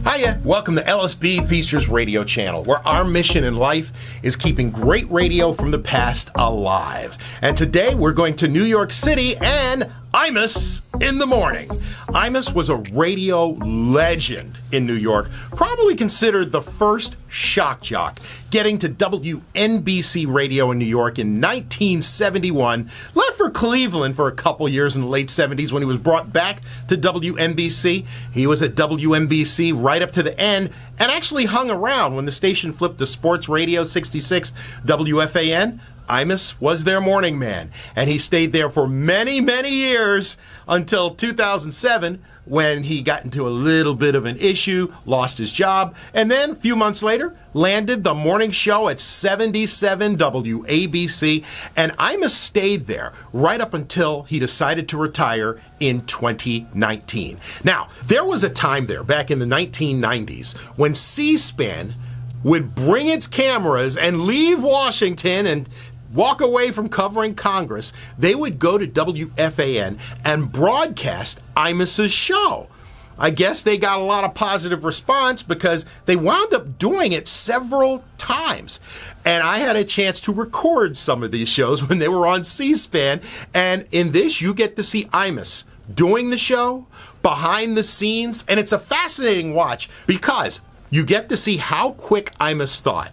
Hiya, welcome to LSB Feasters Radio Channel, where our mission in life is keeping great radio from the past alive. And today we're going to New York City and Imus in the morning. Imus was a radio legend in New York, probably considered the first shock jock, getting to WNBC radio in New York in 1971, left for Cleveland for a couple years in the late 70s when he was brought back to WNBC. He was at WNBC right up to the end and actually hung around when the station flipped to Sports Radio 66 WFAN. Imus was their morning man, and he stayed there for many, many years until 2007 when he got into a little bit of an issue, lost his job, and then a few months later landed the morning show at 77 WABC, and Imus stayed there right up until he decided to retire in 2019. Now, there was a time there back in the 1990s when C-SPAN would bring its cameras and leave Washington and walk away from covering Congress. They would go to WFAN and broadcast Imus's show. I guess they got a lot of positive response because they wound up doing it several times. And I had a chance to record some of these shows when they were on C-SPAN. And in this, you get to see Imus doing the show, behind the scenes. And it's a fascinating watch because you get to see how quick Imus thought.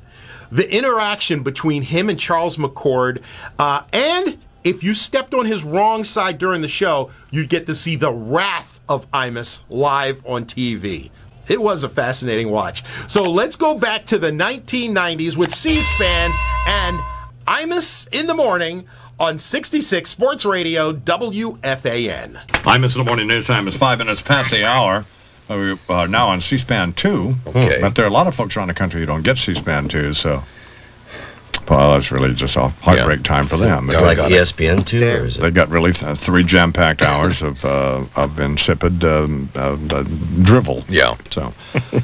The interaction between him and Charles McCord, and if you stepped on his wrong side during the show, you'd get to see the wrath of Imus live on TV. It was a fascinating watch. So let's go back to the 1990s with C-SPAN and Imus in the morning on 66 Sports Radio WFAN. Imus in the morning news time is 5 minutes past the hour. We are now on C-SPAN 2, okay. But there are a lot of folks around the country who don't get C-SPAN 2, so, well, that's really just a heartbreak time for them. It's like ESPN 2? Or is it? They got really 3 jam-packed hours of insipid drivel. Yeah. So,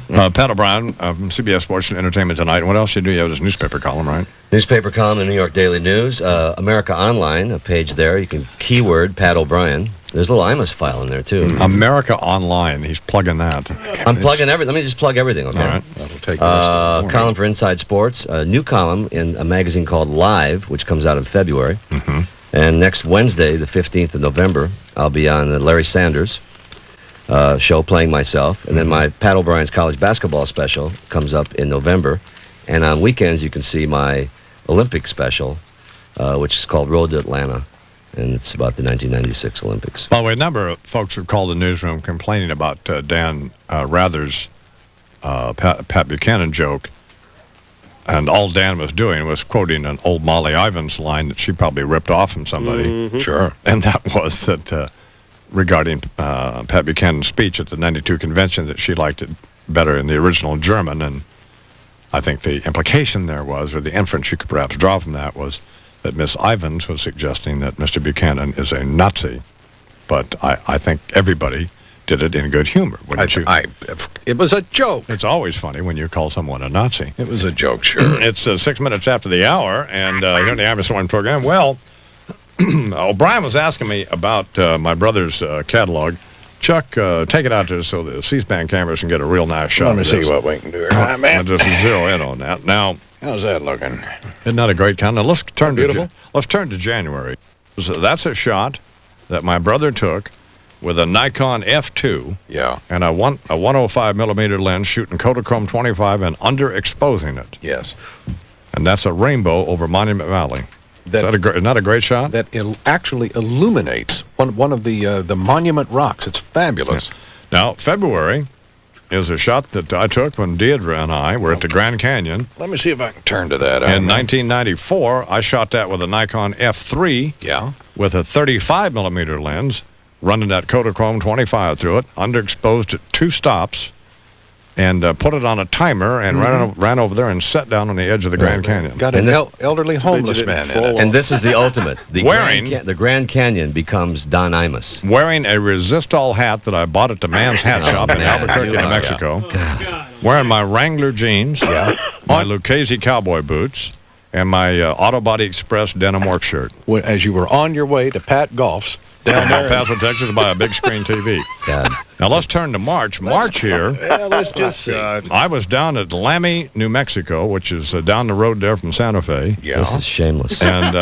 Pat O'Brien, CBS Sports and Entertainment Tonight. What else you do? You have this newspaper column, right? Newspaper column in New York Daily News. America Online, a page there. You can keyword Pat O'Brien. There's a little Imus file in there, too. America Online. He's plugging that. I'm plugging everything. Let me just plug everything, okay? All right. That'll take the column for Inside Sports. A new column in a magazine called Live, which comes out in February. Mm-hmm. And next Wednesday, the 15th of November, I'll be on the Larry Sanders show playing myself. And then my Pat O'Brien's college basketball special comes up in November. And on weekends, you can see my Olympic special, which is called Road to Atlanta. And it's about the 1996 Olympics. By the way, a number of folks have called the newsroom complaining about Dan Rather's Pat Buchanan joke. And all Dan was doing was quoting an old Molly Ivins line that she probably ripped off from somebody. Mm-hmm. Sure. And that was that regarding Pat Buchanan's speech at the 92 convention, that she liked it better in the original German. And I think the implication there was, or the inference you could perhaps draw from that, was that Miss Ivins was suggesting that Mr. Buchanan is a Nazi. But I think everybody did it in good humor, wouldn't you? It was a joke. It's always funny when you call someone a Nazi. It was a joke, sure. It's 6 minutes after the hour, and here in the Imus Morning program. Well, O'Brien was asking me about my brother's catalog. Chuck, take it out there so the C-SPAN cameras can get a real nice shot. Let me see what we can do here. I'll just zero in on that. Now, how's that looking? Isn't that a great count? Now let's turn to January. So that's a shot that my brother took with a Nikon F2. Yeah. And a 105 millimeter lens shooting Kodachrome 25 and underexposing it. Yes. And that's a rainbow over Monument Valley. Isn't that a great shot? That actually illuminates one of the monument rocks. It's fabulous. Yeah. Now, February is a shot that I took when Deidre and I were at the Grand Canyon. Let me see if I can turn to that. In 1994, I shot that with a Nikon F3. Yeah. With a 35 millimeter lens, running that Kodachrome 25 through it, underexposed at 2 stops, and put it on a timer and ran over there and sat down on the edge of the Grand Canyon. Got an elderly homeless man in it. And this is the ultimate. The the Grand Canyon becomes Don Imus. Wearing a Resistol hat that I bought at the Man's Hat Shop in Albuquerque, New Mexico. Wearing my Wrangler jeans, my Lucchese cowboy boots, and my Auto Body Express denim work shirt. As you were on your way to Pat Golf's down there. El Paso, Texas, to buy a big screen TV. God. Now let's turn to March. March here. Let's just see. I was down at Lamy, New Mexico, which is down the road there from Santa Fe. Yeah. This is shameless. And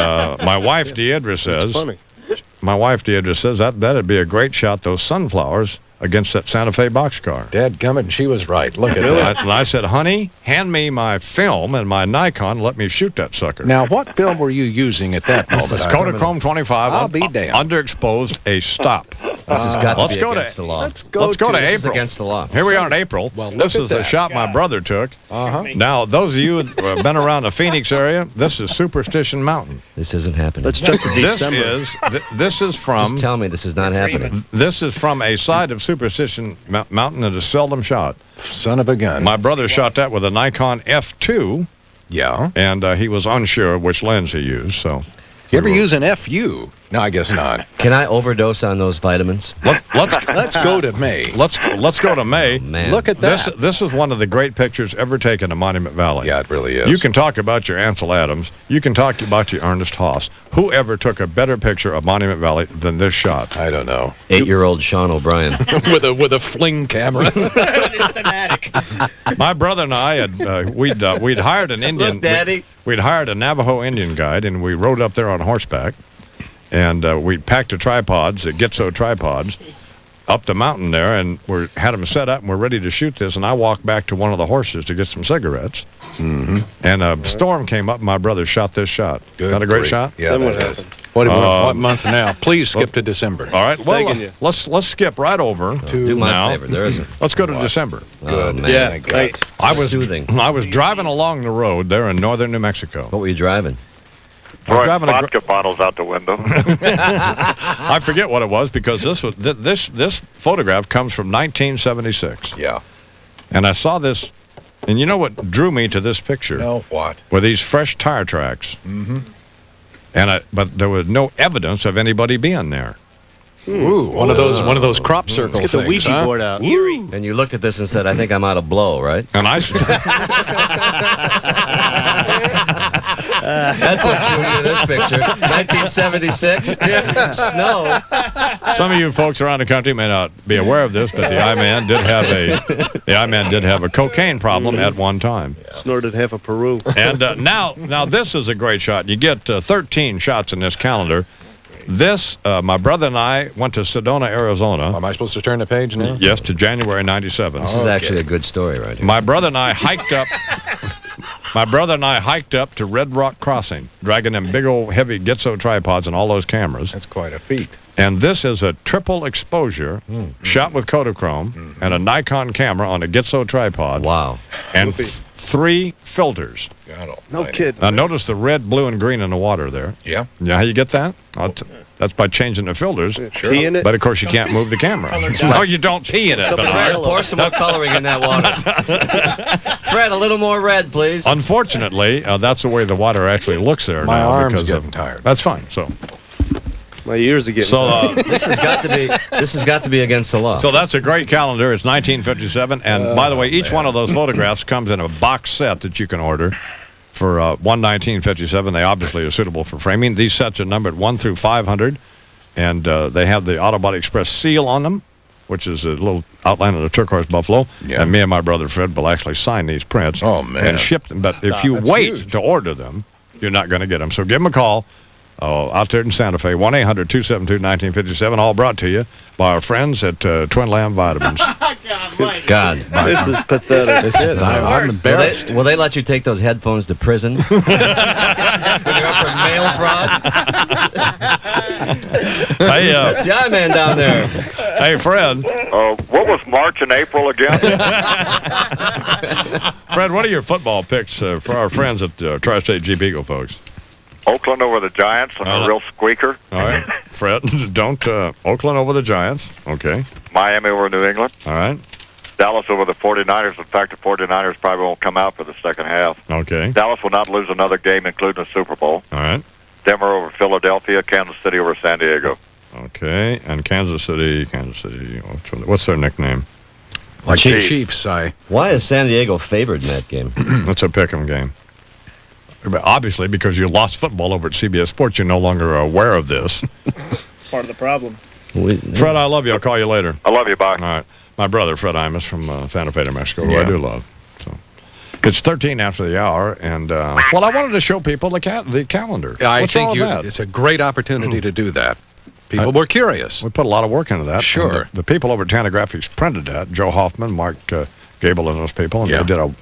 my wife Deidre says, that'd be a great shot, those sunflowers against that Santa Fe boxcar. Dadgummit, and she was right. Look at that. And I said, honey, hand me my film and my Nikon. Let me shoot that sucker. Now, what film were you using at that moment? This is Kodachrome 25. I'll be damned. Underexposed, a stop. This has got to be against the law. Let's go to This is April. against the law. Here we are in April. Well, This look is at a that. shot my brother took. Uh-huh. Now, those of you who have been around the Phoenix area, this is Superstition Mountain. This isn't happening. Let's jump to This December. this is from Just tell me this is not happening. this is from a side of Superstition Mountain that is seldom shot. Son of a gun. My brother shot that with a Nikon F2, Yeah. and he was unsure which lens he used. So You ever use an FU? No, I guess not. Can I overdose on those vitamins? Let's go to May. let's go to May. Man. Look at that. This is one of the great pictures ever taken of Monument Valley. Yeah, it really is. You can talk about your Ansel Adams. You can talk about your Ernest Haas. Whoever took a better picture of Monument Valley than this shot? I don't know. 8-year-old Sean O'Brien. with a fling camera. My brother and I had we'd hired an Indian. Look, Daddy. We'd hired a Navajo Indian guide, and we rode up there on horseback, and we packed the tripods, the Gitzo tripods, up the mountain there, and we had them set up, and we're ready to shoot this. And I walked back to one of the horses to get some cigarettes, and a storm came up, and my brother shot this shot. Good Not a great grief. shot? Yeah, Then that what is. happened? What month now? Please skip to December. All right. Well, Thanking you. let's skip right over Do my now. favor. There isn't. Let's go to December. Oh, Good. man. Yeah, Thank God. thanks. I was Soothing. I was driving along the road there in northern New Mexico. What were you driving? I was Throwing driving a vodka bottles out the window. I forget what it was because this photograph comes from 1976, Yeah. and I saw this, and you know what drew me to this picture? No, what? Were these fresh tire tracks? Mm-hmm. But there was no evidence of anybody being there. Ooh, one of those crop circle Let's get the things, Ouija huh? board out. And you looked at this and said, I think I'm out of blow, right? And I, That's what drew you to this picture. 1976. Snow. some of you folks around the country may not be aware of this, but the I-Man did have a cocaine problem at one time. Snorted half a Peru. And now this is a great shot. You get 13 shots in this calendar. This, my brother and I went to Sedona, Arizona. Am I supposed to turn the page now? Yes, to January '97. This is actually a good story right here. My brother and I hiked up. My brother and I hiked up to Red Rock Crossing, dragging them big old heavy Gitzo tripods and all those cameras. That's quite a feat. And this is a triple exposure, shot with Kodachrome and a Nikon camera on a Gitzo tripod. Wow. And 3 filters. God No almighty. kid. Now notice the red, blue, and green in the water there. Yeah. You know how you get that? That's by changing the filters. Sure. Pee in it. But of course you can't move the camera. No, you don't pee in it. It's a Fred, Yellow. pour some more coloring in that water. Fred, a little more red, please. Unfortunately, that's the way the water actually looks there My now. arm's because getting tired. That's fine. So My ears are getting. This has got to be against the law. So that's a great calendar. It's 1957, and by the way, each one of those photographs comes in a box set that you can order for 1957. They obviously are suitable for framing. These sets are numbered 1 through 500, and they have the Autobody Express seal on them, which is a little outline of the turquoise buffalo. Yeah. And me and my brother Fred will actually sign these prints Oh, man. and ship them. But if you That's wait huge. to order them, you're not going to get them. So give them a call. Out there in Santa Fe, 1-800-272-1957, all brought to you by our friends at Twin Lamb Vitamins. God. This is pathetic. This is. I'm embarrassed. Will they let you take those headphones to prison? When you're up for mail fraud? Hey, It's the I-Man down there. hey, Fred. What was March and April again? Fred, what are your football picks for our friends at Tri-State Jeep Eagle, folks? Oakland over the Giants on a real squeaker. All right. Fred, don't Oakland over the Giants. Okay. Miami over New England. All right. Dallas over the 49ers. In fact, the 49ers probably won't come out for the second half. Okay. Dallas will not lose another game, including the Super Bowl. All right. Denver over Philadelphia. Kansas City over San Diego. Okay. And Kansas City. What's their nickname? Like the Chiefs. Chiefs, Why is San Diego favored in that game? That's a pick'em game. Obviously, because you lost football over at CBS Sports, you're no longer aware of this. part of the problem. Fred, I love you. I'll call you later. I love you. Bye. All right. My brother, Fred Imus from Santa Fe, New Mexico, who Yeah. I do love. So it's 13 after the hour, and well, I wanted to show people the calendar. I What's think wrong with that? it's a great opportunity to do that. People were curious. We put a lot of work into that. Sure. And the people over at Graphics printed that. Joe Hoffman, Mark Gable, and those people, and Yeah. they did a.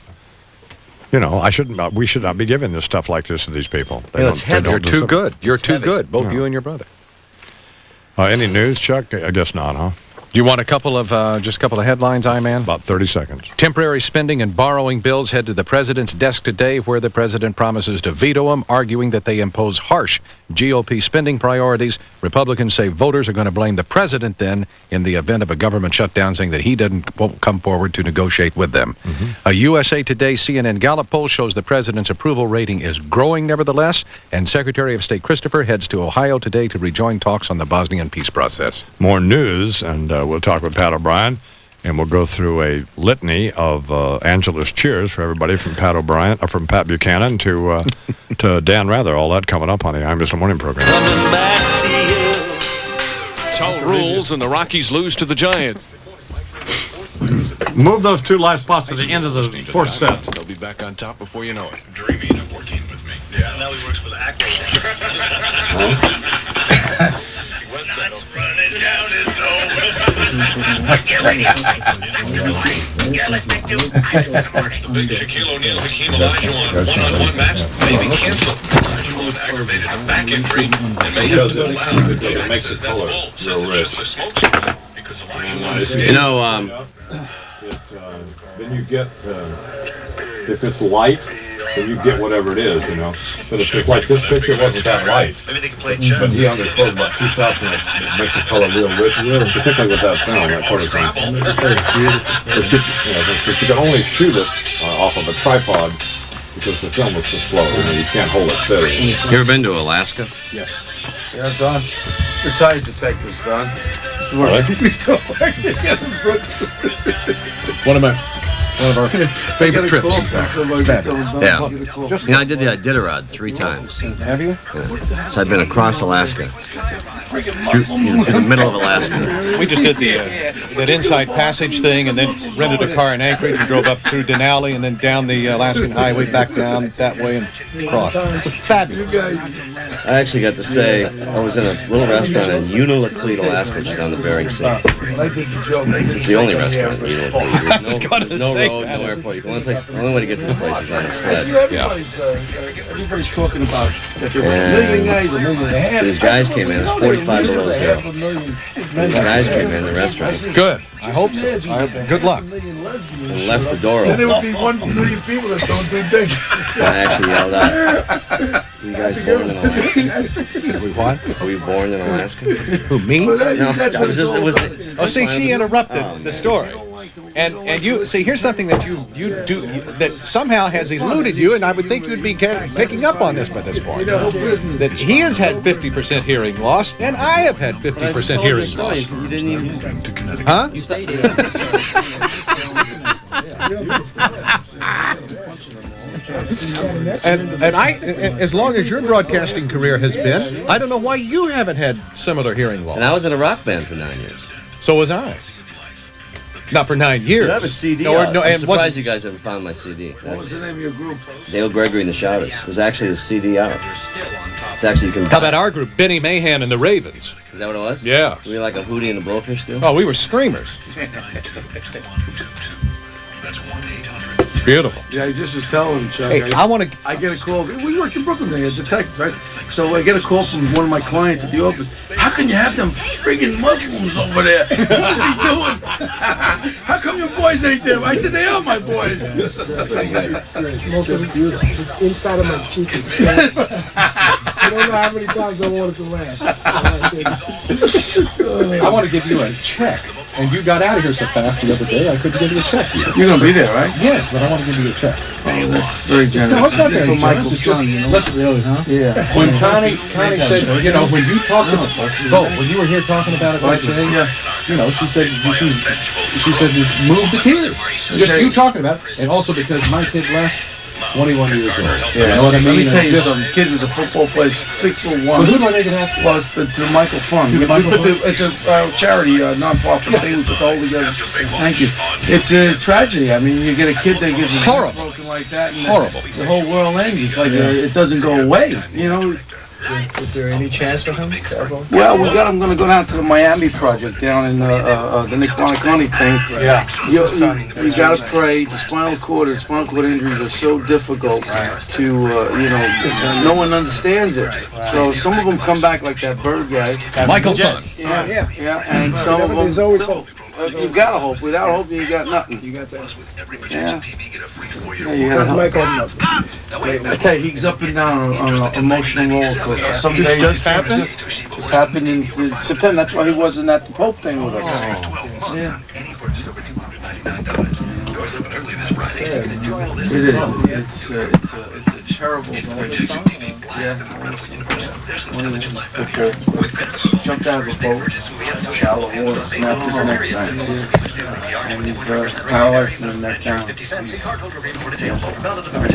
You know, we should not be giving this stuff like this to these people. it's heavy. You're too good. You're too heavy. good, both Yeah. you and your brother. Any news, Chuck? I guess not, huh? Do you want a couple of just a couple of headlines, I-Man? About 30 seconds. Temporary spending and borrowing bills head to the president's desk today, where the president promises to veto them, arguing that they impose harsh GOP spending priorities. Republicans say voters are going to blame the president then in the event of a government shutdown, saying that he won't come forward to negotiate with them. A USA Today CNN Gallup poll shows the president's approval rating is growing nevertheless, and Secretary of State Christopher heads to Ohio today to rejoin talks on the Bosnian peace process. More news, and we'll talk with Pat O'Brien, and we'll go through a litany of Angelus cheers for everybody from Pat O'Brien, from Pat Buchanan to Dan Rather. All that coming up on the Imus in the Morning program. Coming back to you. Tell rules, and the Rockies lose to the Giants. Move those two live spots to the end of the fourth set. They'll be back on top before you know it. Dreaming of working with me. Yeah, now he works with Aqua. Running down his nose. Get ready. Yeah, let's make do. The big Shaquille O'Neal Hakeem Olajuwon one-on-one match may be canceled. Olajuwon aggravated a back injury and may have to allow the It makes it color real rich. because Olajuwon You know, Then you get, if it's light, then you get whatever it is, you know. But if it's like this picture wasn't that light, Maybe they can play chess. but he understood about 2 stops and it makes the color real rich, particularly with that film, that photograph. But you can only shoot it off of a tripod because the film was so slow, you know, you can't hold it steady. you ever been to Alaska? Yeah, Don. Retired detectives, Don. We still work together, Brooks. One of our favorite trips. Yeah. You know, I did the Iditarod 3 times. Have you? Yeah. So I've been across Alaska, through the middle of Alaska. We just did that Inside Passage thing, and then rented a car in Anchorage and drove up through Denali and then down the Alaskan Highway back down that way and across. It was fabulous. I actually got to say I was in a little restaurant in Unalakleet, Alaska, which is on the Bering Sea. It's the only restaurant in Unalakleet. There's no road, no airport. The only way to get to this place is on a sled. Everybody's talking about that there was And $1 million, these guys came in. It was 45 below zero. These guys came in the restaurant Good. I hope so. Good luck. and left the door Then there open. would be 1 million people that don't do things. And I actually yelled out, "You guys born in Alaska? We what? Are we born in Alaska?" Who, me? No, it was just, it was. Oh, see, she interrupted Oh, the man. story. And you see, here's something that you do that somehow has eluded you, and I would think you'd be picking up on this by this point. That he has had 50% hearing loss, and I have had 50% hearing loss. You didn't even. Huh? You stayed And I, as long as your broadcasting career has been, I don't know why you haven't had similar hearing loss. And I was in a rock band for 9 years. So was I. Not for 9 years. You have a CD. No, I'm and surprised wasn't. you guys haven't found my CD. What was the name of your group? Dale Gregory and the Shouters. It was actually a CD out. It's actually, you can. How about our group, Benny Mahan and the Ravens? Is that what it was? Yeah. Were you like a Hootie and the Blowfish do? Oh, we were screamers. It's beautiful. Yeah, I just was telling Chuck. Hey, I want to. I get a call. We work in Brooklyn, they're detectives, right? So I get a call from one of my clients at the office. How can you have them friggin' Muslims over there? What is he doing? How come your boys ain't there? I said, they are my boys. Most of the inside of my cheek is scared. I don't know how many times I wanted to laugh. I want to give you a check, and you got out of here so fast the other day. I couldn't give you a check. You're gonna be there, right? Yes, but I want to give you a check. Oh, that's very generous. No, it's not very For generous. Michael's It's just, son, you know? listen, Really, huh? Yeah. when Connie said, you know, when you talked about, when you were here talking about it that day, you know, she said, she said, moved to tears. Just you talking about it, and also because my kid Les 21 years old. Yeah, You know what I mean? Let me tell you something. Kid was a football player, 6'1". But who do I make it happen? Well, it's to Michael Fund. It's a charity, non-profit thing. We put the whole together. Thank you. It's a tragedy. I mean, you get a kid that gets his heart broken like that, and Horrible. the whole world ends. It's like it doesn't go away. You know. Is there any chance for him? Well, I'm going to go down to the Miami project down in the Nick Bonaconte thing. Yeah. You got to pray. The spinal cord injuries are so difficult to, no one understands it. So some of them come back like that Bird guy. Michael Fund. Yeah, and some of them. There's always hope. You got a hope. Without hope, you got nothing. You got that. Yeah. You That's got Mike holding up. I tell you, he's up and down on an emotional roller coaster. Some days just happened? This happened in September. That's why he wasn't at the Pope thing with us. Yeah. It is. It's a terrible thing. Yeah. Jumped out of a boat, shallow water, snapped his neck back. And he's paralyzed from the neck down.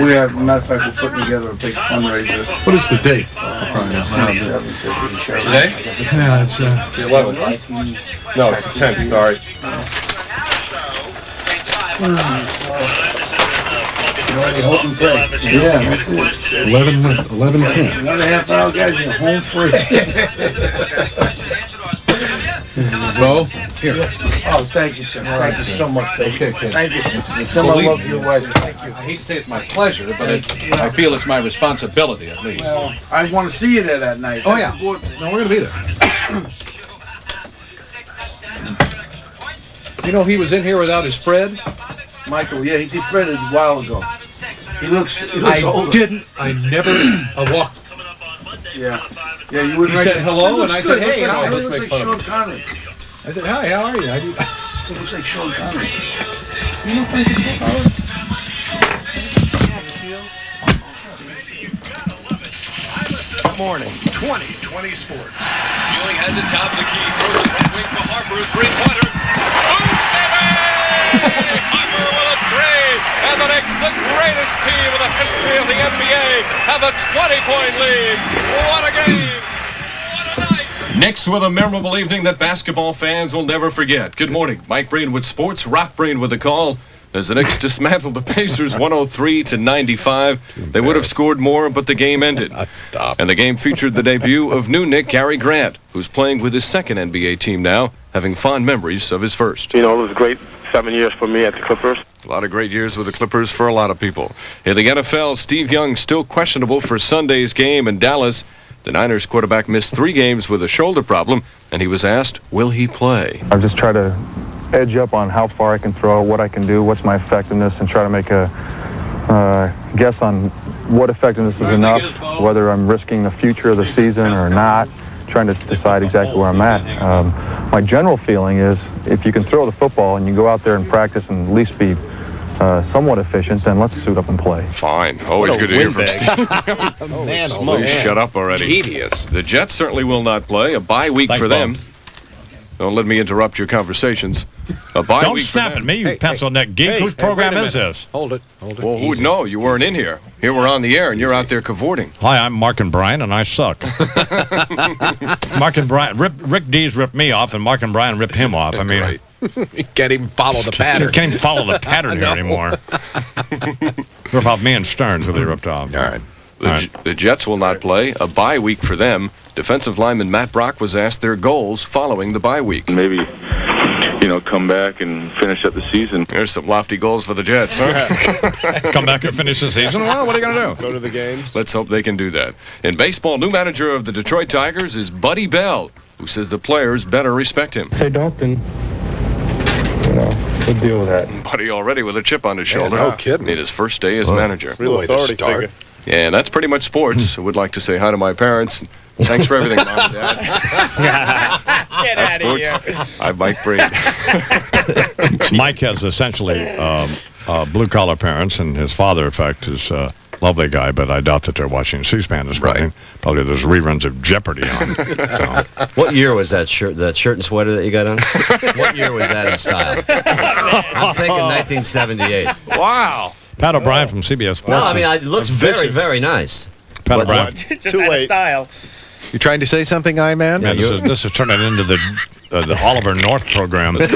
We have, matter of fact, we're putting together a big fundraiser. What is the date? Today? Yeah, it's The 11th. No, it's the 10th, sorry. Hope and pray. Yeah, that's it. 11:10. Another half hour, guys, you're home free. Bo, here. Oh, thank you, sir. Thank you so much, baby. Okay. Thank you. Someone love your wife. Thank you. I hate to say it's my pleasure, but I feel it's my responsibility at least. Well, I want to see you there that night. Oh, That's yeah. important. No, we're going to be there. You know, he was in here without his Fred. Michael, yeah, he defriended a while ago. He looks older. I never walked. Yeah. Yeah, you wouldn't. He said hello, and I said, hey, hi. He Let's looks make like fun Sean of him. Connery. I said, hi, how are you? He looks like Sean Connery. Good morning. 2020 Sports. Ewing has it top of the key. Throws it right wing for Harper. Three-pointer. Boom, baby! Harper with a three. And the Knicks, the greatest team in the history of the NBA, have a 20-point lead. What a game! What a night! Knicks with a memorable evening that basketball fans will never forget. Good morning. Mike Breen with sports. Rock Breen with the call. As the Knicks dismantled the Pacers 103-95. They would have scored more, but the game ended. And the game featured the debut of new Knick Gary Grant, who's playing with his second NBA team now, having fond memories of his first. You know, it was a great 7 years for me at the Clippers. A lot of great years with the Clippers for a lot of people. In the NFL, Steve Young still questionable for Sunday's game in Dallas. The Niners quarterback missed 3 games with a shoulder problem, and he was asked, will he play? I've just tried to edge up on how far I can throw, what I can do, what's my effectiveness, and try to make a guess on what effectiveness is enough, whether I'm risking the future of the season or not, trying to decide exactly where I'm at. My general feeling is if you can throw the football and you go out there and practice and at least be somewhat efficient, then let's suit up and play. Fine. Always good to hear from Steve. Please shut up already. Tedious. The Jets certainly will not play. A bye week for them. Don't let me interrupt your conversations. A bye Don't week snap for at me, you pencil neck geek. Whose program is this? Hold it. Well, who would know? You weren't in here. Here we're on the air, and you're out there cavorting. Hi, I'm Mark and Brian, and I suck. Mark and Brian, Rick Dees ripped me off, and Mark and Brian ripped him off. I mean, Right. You can't even follow the pattern. can't even follow the pattern here anymore. Rip off me and Stearns will be ripped off. All right. The Jets will not play. A bye week for them. Defensive lineman Matt Brock was asked their goals following the bye week. Maybe, come back and finish up the season. There's some lofty goals for the Jets, huh? Come back and finish the season? Well, what are you going to do? Go to the games. Let's hope they can do that. In baseball, new manager of the Detroit Tigers is Buddy Bell, who says the players better respect him. If they don't, then, we'll deal with that. Buddy already with a chip on his shoulder. no kidding. In his first day as manager. Real Way to authority start. figure. And that's pretty much sports. I would like to say hi to my parents. Thanks for everything, Mom and Dad. That's sports. I'm Mike Breen. Mike has essentially blue-collar parents, and his father, in fact, is a lovely guy, but I doubt that they're watching C-SPAN this morning. Right. Probably there's reruns of Jeopardy on. So. What year was that shirt and sweater that you got on? What year was that in style? I'm thinking 1978. Wow. Pat O'Brien from CBS Sports. No, I mean, it looks very, very nice. Pat O'Brien. Just too late. Style. You trying to say something, I-Man? Man, this is turning into the Oliver North program. Let's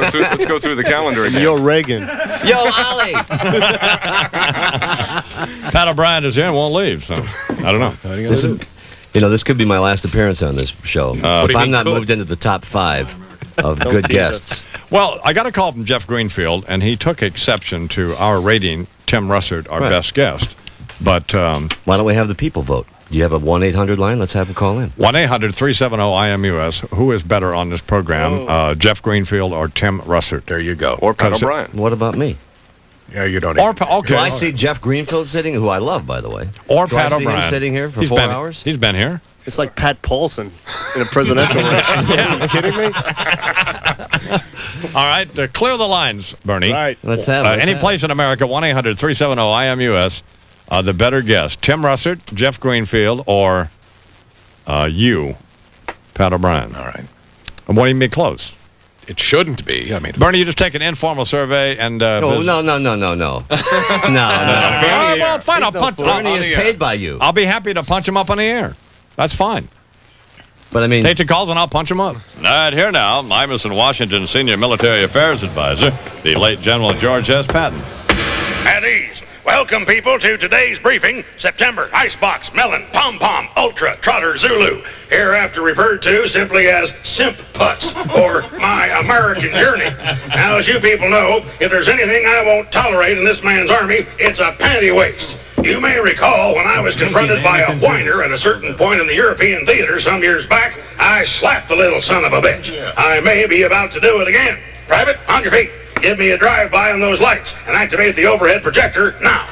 go through the calendar again. Yo, Reagan. Yo, Ollie. Pat O'Brien is here and won't leave, so I don't know. This could be my last appearance on this show. If I'm not moved into the top 5 of good guests. Well, I got a call from Jeff Greenfield, and he took exception to our rating Tim Russert our best guest. But why don't we have the people vote? Do you have a 1-800 line? Let's have them call in. 1-800-370-IMUS. Who is better on this program, Jeff Greenfield or Tim Russert? There you go. Or Pat O'Brien. What about me? Yeah, you don't. Okay. Do I see Jeff Greenfield sitting, who I love, by the way? Or Do Pat I see O'Brien. him sitting here for 4 hours? He's been here. It's like Pat Paulson in a presidential race. Are you kidding me? All right, clear the lines, Bernie. All right. Let's have it. Any place in America, 1-800-370-IMUS. The better guest, Tim Russert, Jeff Greenfield, or you, Pat O'Brien. All right. And won't even be close. It shouldn't be. I mean, Bernie, you just take an informal survey and. No. No. Well, fine. I'll punch. Bernie is paid by you. I'll be happy to punch him up on the air. That's fine. But I mean, take the calls and I'll punch him up. All right, here now, Imus in Washington Senior Military Affairs Advisor, the late General George S. Patton. At ease. Welcome, people, to today's briefing. September, Icebox, Melon, Pom Pom, Ultra, Trotter, Zulu. Hereafter referred to simply as Simp Putts, or My American Journey. Now, as you people know, if there's anything I won't tolerate in this man's army, it's a panty waist. You may recall when I was confronted by a whiner at a certain point in the European theater some years back, I slapped the little son of a bitch. I may be about to do it again. Private, on your feet. Give me a drive-by on those lights and activate the overhead projector now.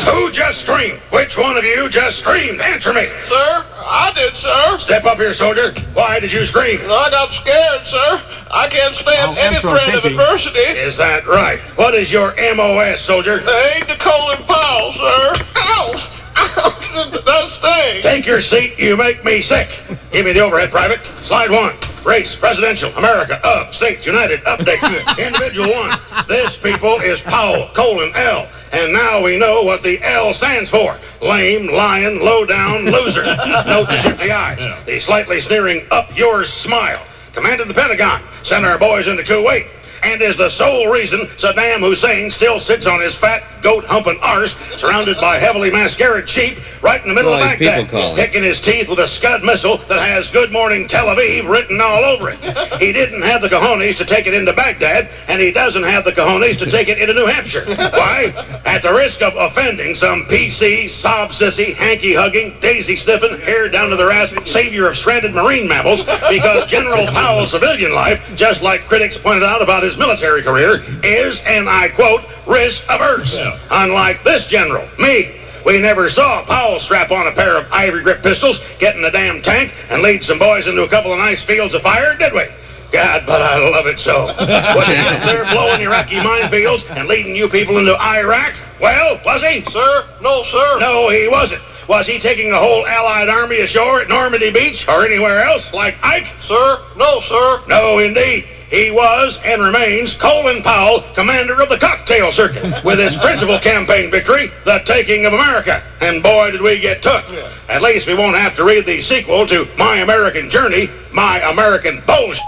Who just screamed? Which one of you just screamed? Answer me. Sir, I did, sir. Step up here, soldier. Why did you scream? I got scared, sir. I can't stand any threat of adversity. Is that right? What is your MOS, soldier? Aid to Colin Powell, sir. Ow! That stings. Take your seat. You make me sick. Give me the overhead, Private. Slide 1. Race, presidential, America, States United, update. Individual 1. This, people, is Powell, L. And now we know what the L stands for. Lame, lying, low down, loser. Note the shifty eyes. The slightly sneering up yours smile. Commanded the Pentagon. Sent our boys into Kuwait. And is the sole reason Saddam Hussein still sits on his fat, goat-humping arse, surrounded by heavily mascaraed sheep, right in the middle of Baghdad, picking his teeth with a Scud missile that has Good Morning Tel Aviv written all over it. He didn't have the cojones to take it into Baghdad, and he doesn't have the cojones to take it into New Hampshire. Why? At the risk of offending some PC, sob-sissy, hanky-hugging, daisy-sniffing, hair down to their ass, savior of stranded marine mammals, because General Powell's civilian life, just like critics pointed out about his military career, is, and I quote, risk-averse. Unlike this general, me. We never saw Powell strap on a pair of ivory-grip pistols, get in the damn tank, and lead some boys into a couple of nice fields of fire, did we? God, but I love it so. Was he up there blowing Iraqi minefields and leading you people into Iraq? Well, was he? Sir? No, sir. No, he wasn't. Was he taking the whole Allied army ashore at Normandy Beach or anywhere else, like Ike? Sir? No, sir. No, indeed. He was and remains Colin Powell, commander of the cocktail circuit, with his principal campaign victory, the taking of America. And boy, did we get took. At least we won't have to read the sequel to My American Journey, My American Bullshit.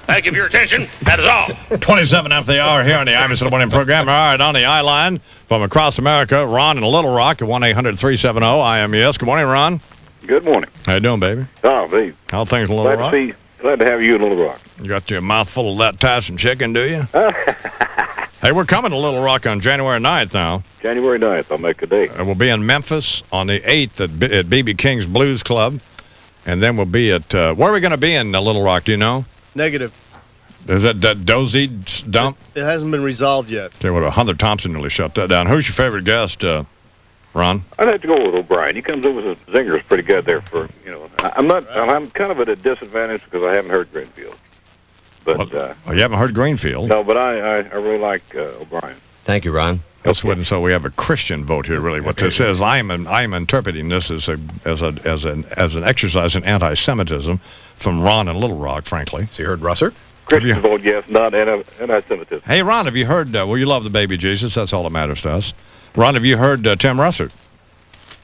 Thank you for your attention. That is all. 27 after the hour here on the Imus in the Morning program. All right, on the I-line from across America, Ron in Little Rock at 1-800-370-IMUS. Good morning, Ron. Good morning. How you doing, baby? Oh, Dave. How things in Little Rock? Glad to have you in Little Rock. You got your mouth full of that Tyson chicken, do you? Hey, we're coming to Little Rock on January 9th now. January 9th, I'll make a date. We'll be in Memphis on the 8th at B.B. King's Blues Club. And then we'll be at, where are we going to be in Little Rock, do you know? Negative. Is that Dozy dump? It hasn't been resolved yet. Tell you what, Hunter Thompson nearly shut that down. Who's your favorite guest, Ron? I'd have to go with O'Brien. He comes over with his zingers pretty good there for, I'm kind of at a disadvantage because I haven't heard Greenfield. But, you haven't heard Greenfield? No, but I really like O'Brien. Thank you, Ron. That's what, and so we have a Christian vote here, really. What this is, I am interpreting this as an exercise in anti-Semitism from Ron in Little Rock, frankly. So you heard Russert? Christian vote yes, not anti-Semitism. Hey, Ron, have you heard, well, you love the baby Jesus. That's all that matters to us. Ron, have you heard Tim Russert?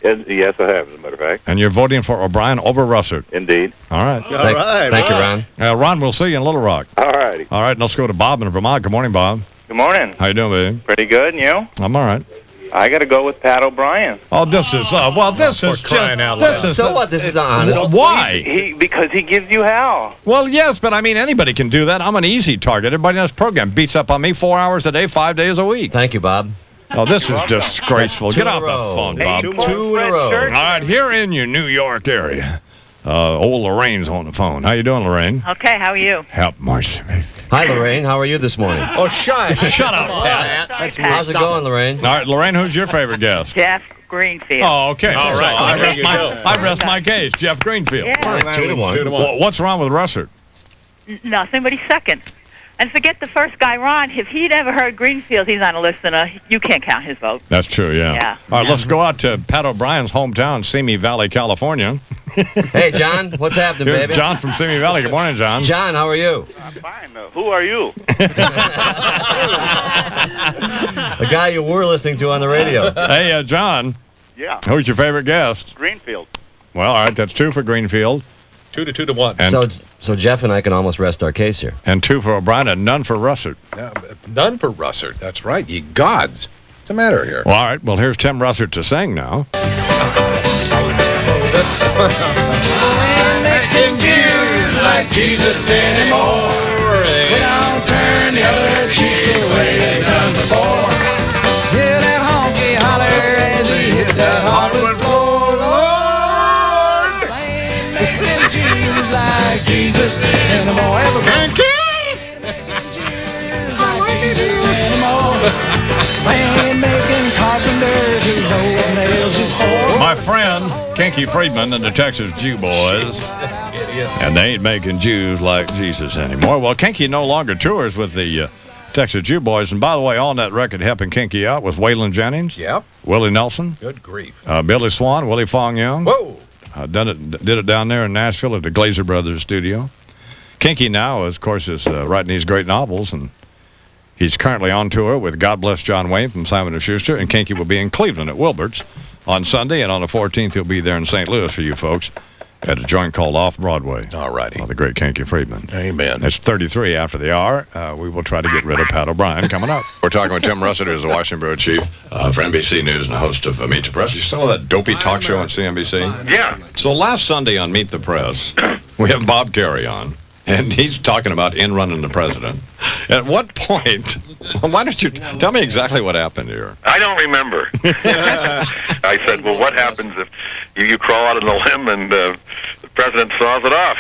Yes, I have, as a matter of fact. And you're voting for O'Brien over Russert? Indeed. All right. Thank you, Ron. Ron, we'll see you in Little Rock. All righty. All right, and let's go to Bob in Vermont. Good morning, Bob. Good morning. How you doing, baby? Pretty good, and you? I'm all right. I got to go with Pat O'Brien. Oh, this is, this is just, this is. So what? This is honest. Why? Because he gives you hell. Well, yes, but I mean, anybody can do that. I'm an easy target. Everybody in this program beats up on me 4 hours a day, 5 days a week. Thank you, Bob. Oh, this is disgraceful. Get off the phone, Bob. Two in a row. All right, here in your New York area, old Lorraine's on the phone. How you doing, Lorraine? Okay, how are you? Help mercy. Hi, Lorraine. How are you this morning? Oh, shut up, Pat. How's it going, Lorraine? All right, Lorraine, who's your favorite guest? Jeff Greenfield. Oh, okay. All So right. I rest my case. Jeff Greenfield. Yeah. 2-1. Well, what's wrong with Russert? Nothing, but he's second. And forget the first guy, Ron. If he'd ever heard Greenfield, he's not a listener. You can't count his vote. That's true, yeah. All right, let's go out to Pat O'Brien's hometown, Simi Valley, California. Hey, John. What's happening, Here's baby? John from Simi Valley. Good morning, John. John, how are you? I'm fine. Who are you? The guy you were listening to on the radio. Hey, John. Yeah. Who's your favorite guest? Greenfield. Well, all right, that's 2 for Greenfield. 2 to 1. And So Jeff and I can almost rest our case here. And 2 for O'Brien and none for Russert. None for Russert. That's right. Ye gods. What's the matter here? Well, all right. Well, here's Tim Russert to sing now. Like Jesus anymore. We don't turn the other cheek the way they done before. Hear that honky holler as he hit that hardwood floor. Lord, ain't making Jews like Jesus anymore. Everybody. Jesus anymore. Ain't making carpenters who know what nails is for. My friend, Kinky Friedman and the Texas Jew Boys. And they ain't making Jews like Jesus anymore. Well, Kinky no longer tours with the Texas Jew Boys. And by the way, on that record helping Kinky out was Waylon Jennings. Yep. Willie Nelson. Good grief. Billy Swan, Willie Fong Young. Whoa. Did it down there in Nashville at the Glazer Brothers studio. Kinky now, of course, is writing these great novels, and he's currently on tour with God Bless John Wayne from Simon & Schuster, and Kinky will be in Cleveland at Wilbert's on Sunday, and on the 14th he'll be there in St. Louis for you folks at a joint called Off Broadway. All righty. The great Kinky Friedman. Amen. It's 33 after the hour. We will try to get rid of Pat O'Brien coming up. We're talking with Tim Russert, who's the Washington Bureau Chief for NBC News and the host of Meet the Press. You still have that dopey talk show on CNBC? Yeah. So last Sunday on Meet the Press, we have Bob Carey on. And he's talking about in-running the president. At what point, why don't you tell me exactly what happened here? I don't remember. I said, well, what happens if you crawl out on a limb and the president saws it off?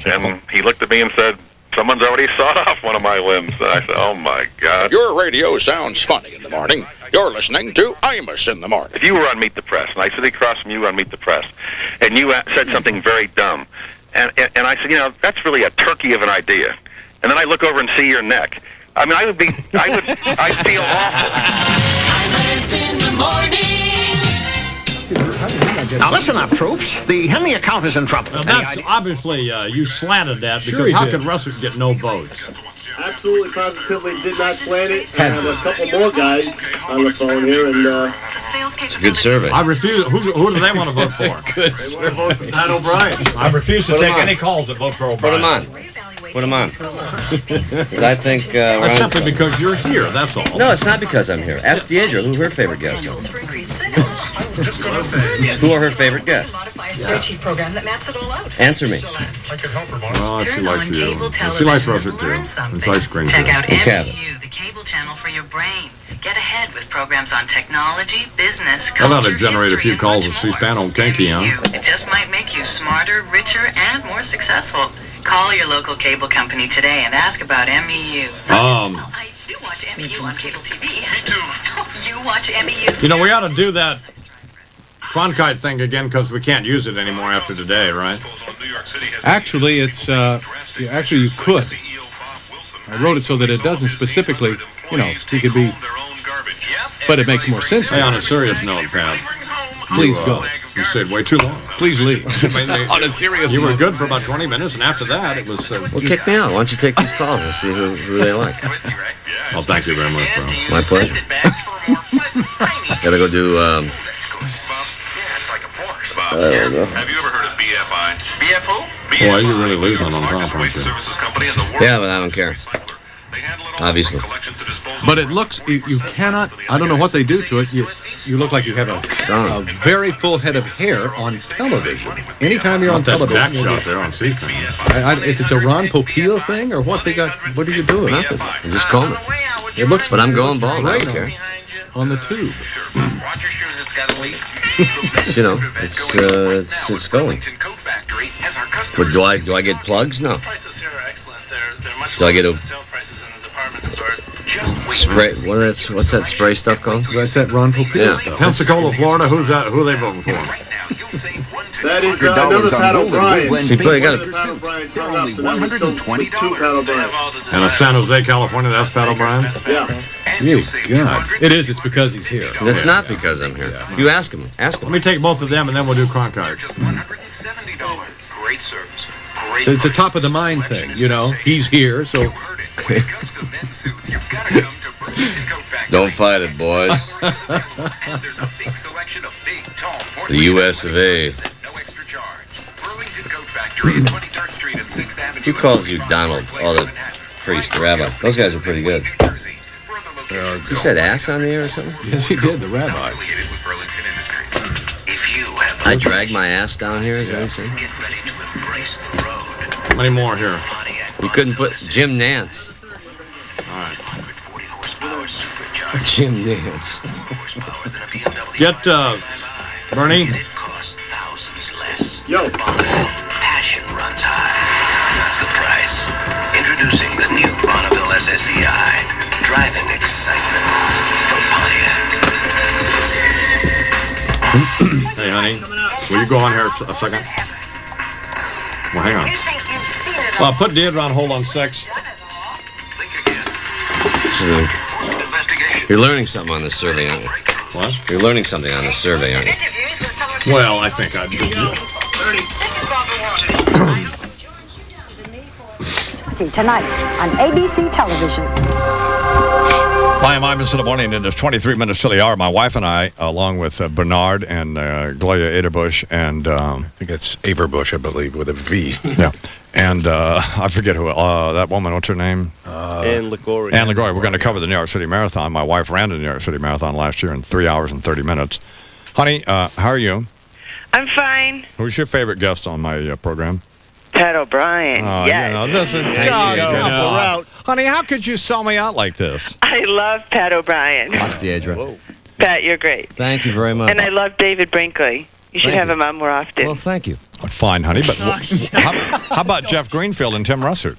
And he looked at me and said, someone's already sawed off one of my limbs. And I said, oh, my God. Your radio sounds funny in the morning. You're listening to Imus in the morning. If you were on Meet the Press, and I sit across from you on Meet the Press, and you said something very dumb, and I said, that's really a turkey of an idea. And then I look over and see your neck. I mean, I'd feel awful. Now listen up, troops. The Henley account is in trouble. Now that's obviously you slanted that because how could Russert get no votes? Absolutely, positively did not plan it. I have a couple more guys on the phone here, and It's a good survey. I refuse. Who do they want to vote for? Good. They want to vote for Pat O'Brien. I refuse to take any calls that vote for O'Brien. Put him on. I think. That's simply because you're here. That's all. No, it's not because I'm here. Ask Deidre who her favorite guest is. Who are her favorite guests? Spreadsheet program that maps it all out. Answer me. Oh, she likes you. She likes Russert too. It's ice cream. Check out Cabot. MEU, the cable channel for your brain. Get ahead with programs on technology, business, I ought to culture, generate a history, few calls with C-SPAN on Kinky, huh? It just might make you smarter, richer, and more successful. Call your local cable company today and ask about MEU. I do watch MEU on cable TV. Me too. You watch MEU. We ought to do that Cronkite thing again because we can't use it anymore after today, right? Actually, it's actually you could. I wrote it so that it doesn't specifically, he could be, but it makes more sense. Hey, on a serious note, Pat, Please go. You stayed way too long. Please leave. On a serious You were good for about 20 minutes, and after that, it was... Well, kick me out. Why don't you take these calls and see who they like? Well, thank you very much, bro. My pleasure. Gotta go do, Have you ever heard of BFI? BF who? Boy, you really losing on conference. Yeah, but I don't care. Obviously. But it looks, you cannot, I don't know what they do to it, you look like you have a very full head of hair on television. Anytime you're on television. That shot there on C-SPAN. If it's a Ron Popeil thing, or what they got, what are you doing? Nothing. I'm just combing. It looks, but I'm going bald. I don't care. On the tube. Watch your shoes, it's got a leak. You know, it's going. But do I get plugs? No. Do I get a spray? What's that spray stuff called? That's that Ron Popeil stuff. Pensacola, Florida. Who's that? Who are they voting for? That is another Pat O'Brien. See, you got only $120. And a San Jose, California. That's Pat O'Brien. Yeah. You God. It is. It's because he's here. It's not because I'm here. You ask him. Ask him. Let me take both of them, and then we'll do Cronkite. Great service. So it's a top of the mind thing, you know. He's here, so. Don't fight it, boys. The U.S. of A. Who calls you Donald? All the priests, the rabbi. Those guys are pretty good. He said ass on the air or something? Yes, he did, the rabbi. I dragged my ass down here, is that what he said? How many more here? You couldn't put Jim Nance. All right. Jim Nance. Get Bernie. Yo. Passion runs high, not the price. Introducing the new Bonneville SSEI. Driving excitement from Pontiac. Hey, honey. Will you go on here a second? Well, hang on. Put Deidre on hold on 6. You're learning something on this survey, aren't you? What? You're learning something on this survey, aren't you? Well, I think I do. Tonight on ABC television. Hi, I'm Imus in the morning, and it's 23 minutes till the hour. My wife and I, along with Bernard and Gloria Aderbush, and I think it's Averbush, I believe, with a V. Yeah, and I forget who that woman. What's her name? Ann Liguori. Ann Liguori. We're going to cover the New York City Marathon. My wife ran the New York City Marathon last year in 3 hours and 30 minutes. Honey, how are you? I'm fine. Who's your favorite guest on my program? Pat O'Brien. Yes. You know, this is honey, how could you sell me out like this? I love Pat O'Brien. Watch Deidre. Pat, you're great. Thank you very much. And I love David Brinkley. You should have him on more often. Well, thank you. Fine, honey, but how about Jeff Greenfield and Tim Russert?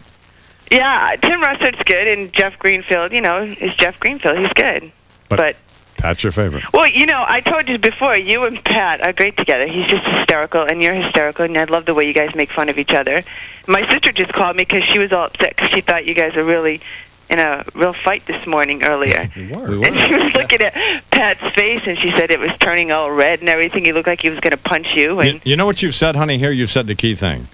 Yeah, Tim Russert's good, and Jeff Greenfield, you know, is Jeff Greenfield. He's good. But Pat's your favorite. Well, you know, I told you before, you and Pat are great together. He's just hysterical, and you're hysterical, and I love the way you guys make fun of each other. My sister just called me because she was all upset because she thought you guys were really in a real fight this morning earlier. We were. And she was looking at Pat's face, and she said it was turning all red and everything. He looked like he was going to punch you. And you know what you've said, honey? Here you've said the key thing.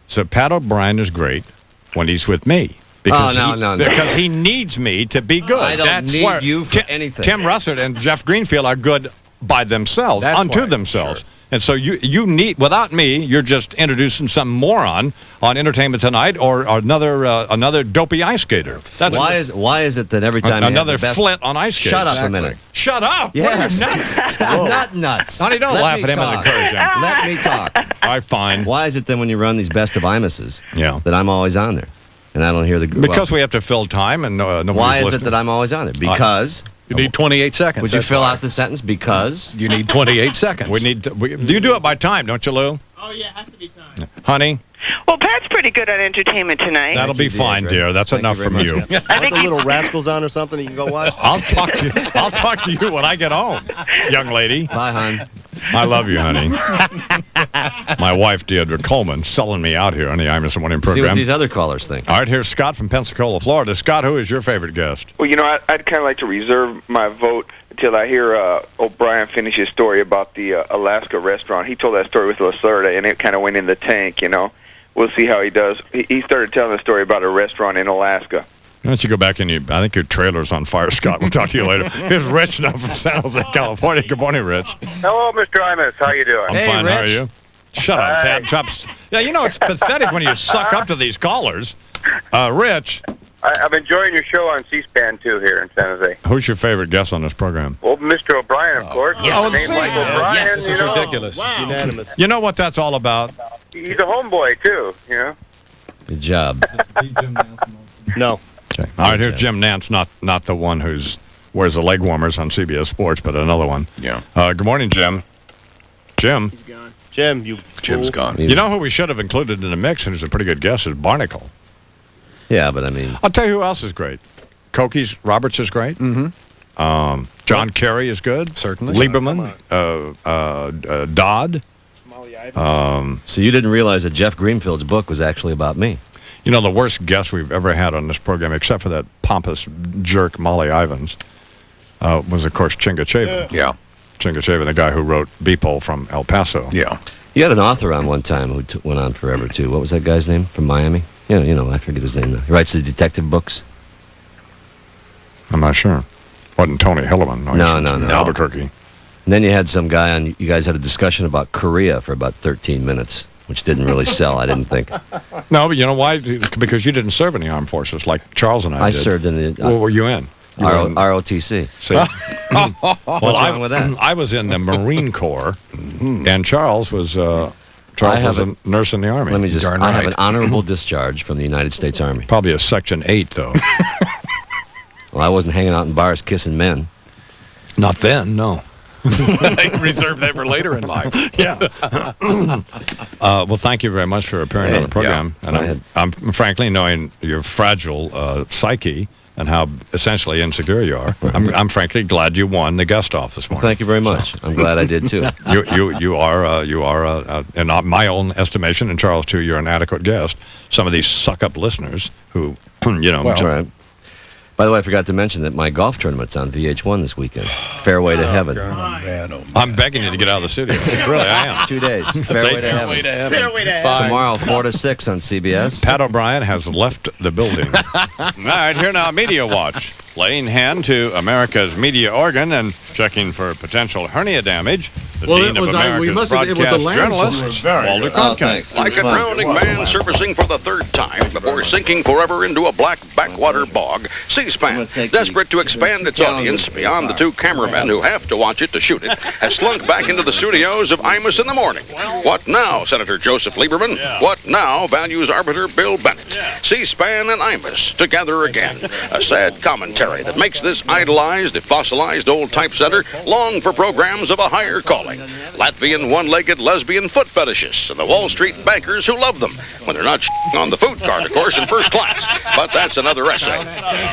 So Pat O'Brien is great when he's with me. Because because he needs me to be good. I don't need you for anything. Tim Russert and Jeff Greenfield are good by themselves, unto themselves. Sure. And so you need, without me, you're just introducing some moron on Entertainment Tonight or another dopey ice skater. That's why is it that every time another Flint on ice skates? Shut up a minute. Shut up. Yes. What are you nuts? I'm not nuts. Honey, don't laugh at him and encourage him. Let me talk. All right, fine. Why is it then when you run these best of Imuses that I'm always on there? And I don't hear the... Because we have to fill time and nobody's listening. Why is it that I'm always on there? Because... You need 28 seconds. Would you fill out the sentence? Because... You need 28 seconds. You do it by time, don't you, Lou? Oh, yeah, it has to be time. Honey? Well, Pat's pretty good on Entertainment Tonight. That'll be fine, dear. That's enough from you. Aren't the Little Rascals on or something you can go watch? I'll talk to you when I get home, young lady. Bye, hon. I love you, honey. My wife, Deidre Coleman, selling me out here on the Imus Morning program. See what these other callers think. All right, here's Scott from Pensacola, Florida. Scott, who is your favorite guest? Well, you know, I'd kind of like to reserve my vote till I hear O'Brien finish his story about the Alaska restaurant. He told that story with Lacerda, and it kind of went in the tank, you know. We'll see how he does. He started telling the story about a restaurant in Alaska. Why don't you go back and I think your trailer's on fire, Scott. We'll talk to you later. Here's Rich now from San Jose, California. Good morning, Rich. Hello, Mr. Imus. How you doing? I'm fine. Rich. How are you? Shut up, Pat. Chops. Yeah, you know, it's pathetic when you suck up to these callers. Rich. I'm enjoying your show on C-SPAN, too, here in San Jose. Who's your favorite guest on this program? Well, Mr. O'Brien, of course. Yes. His name's like O'Brien, Yes. you This is know. ridiculous. Wow. Unanimous. You know what that's all about? He's a homeboy, too, you know. Good job. No. Okay. All right, here's Jim Nance, not the one who's wears the leg warmers on CBS Sports, but another one. Yeah. Good morning, Jim. Jim. He's gone. Jim, you Jim's fool. gone. You know who we should have included in the mix, and who's a pretty good guest, is Barnacle. Yeah, but I mean, I'll tell you who else is great. Cokies Roberts is great. Mm-hmm. John Kerry is good. Certainly. Lieberman. Dodd. so you didn't realize that Jeff Greenfield's book was actually about me. You know, the worst guest we've ever had on this program, except for that pompous jerk Molly Ivins, was, of course, Chinga Chavin. Yeah. Chinga Chavin, the guy who wrote Beeple from El Paso. Yeah. You had an author on one time who went on forever, too. What was that guy's name from Miami? Yeah, you know, I forget his name now. He writes the detective books. I'm not sure. Wasn't Tony Hillerman. No. Albuquerque. And then you had some guy on, you guys had a discussion about Korea for about 13 minutes, which didn't really sell, I didn't think. No, but you know why? Because you didn't serve in the armed forces like Charles and I did. served in the... What were you in? You were in ROTC. See? What's wrong with that? I was in the Marine Corps, and Charles was a nurse in the Army. Let me just... I have an honorable discharge from the United States Army. Probably a Section 8, though. Well, I wasn't hanging out in bars kissing men. Not then, no. They reserve that for later in life. Yeah. Well, thank you very much for appearing on the program. Yeah. And I'm frankly, knowing your fragile psyche and how essentially insecure you are, I'm frankly glad you won the guest off this morning. Thank you very much. So. I'm glad I did too. You are in my own estimation, and Charles too, you're an adequate guest. Some of these suck up listeners who, you know. Well, right. By the way, I forgot to mention that my golf tournament's on VH1 this weekend. Fairway to Heaven. I'm begging you to get out of the studio. Really, I am. 2 days. Fairway to Heaven. Fairway to Heaven. Tomorrow, 4 to 6 on CBS. Pat O'Brien has left the building. All right, here now, Media Watch. Laying hand to America's media organ and checking for potential hernia damage. The Dean of America's broadcast journalist, Walter Cronkite. Like a drowning man surfacing for the third time before sinking forever into a black backwater bog, C-SPAN, desperate to expand its audience beyond the two cameramen who have to watch it to shoot it, has slunk back into the studios of Imus in the Morning. What now, Senator Joseph Lieberman? What now, values arbiter Bill Bennett? C-SPAN and Imus together again. A sad commentary that makes this idolized, fossilized old typesetter long for programs of a higher calling. Latvian one-legged lesbian foot fetishists and the Wall Street bankers who love them when they're not on the food cart, of course, in first class. But that's another essay.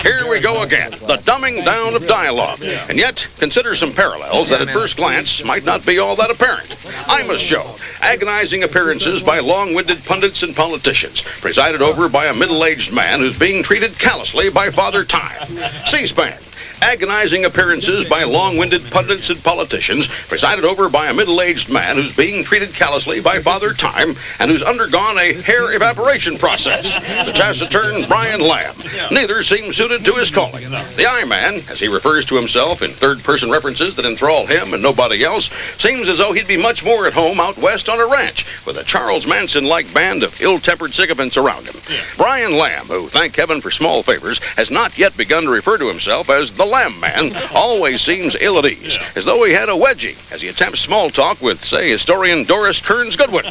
Here we go again, the dumbing down of dialogue. And yet, consider some parallels that at first glance might not be all that apparent. Imus Show, agonizing appearances by long-winded pundits and politicians, presided over by a middle-aged man who's being treated callously by Father Time. C-SPAN, agonizing appearances by long-winded pundits and politicians, presided over by a middle-aged man who's being treated callously by Father Time and who's undergone a hair evaporation process. The taciturn Brian Lamb. Neither seems suited to his calling. The I-Man, as he refers to himself in third-person references that enthrall him and nobody else, seems as though he'd be much more at home out west on a ranch with a Charles Manson-like band of ill-tempered sycophants around him. Brian Lamb, who, thank heaven for small favors, has not yet begun to refer to himself as the Lamb Man, always seems ill at ease, as though he had a wedgie as he attempts small talk with, say, historian Doris Kearns Goodwin.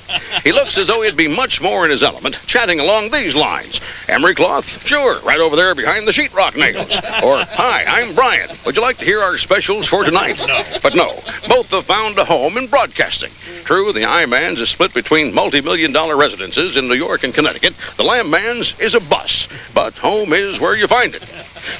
He looks as though he'd be much more in his element, chatting along these lines. Emery cloth? Sure, right over there behind the sheetrock nails. Or, hi, I'm Brian. Would you like to hear our specials for tonight? No. But no, both have found a home in broadcasting. True, the I-Man's is split between multi-million-dollar residences in New York and Connecticut. The Lamb Man's is a bus, but home is where you find it.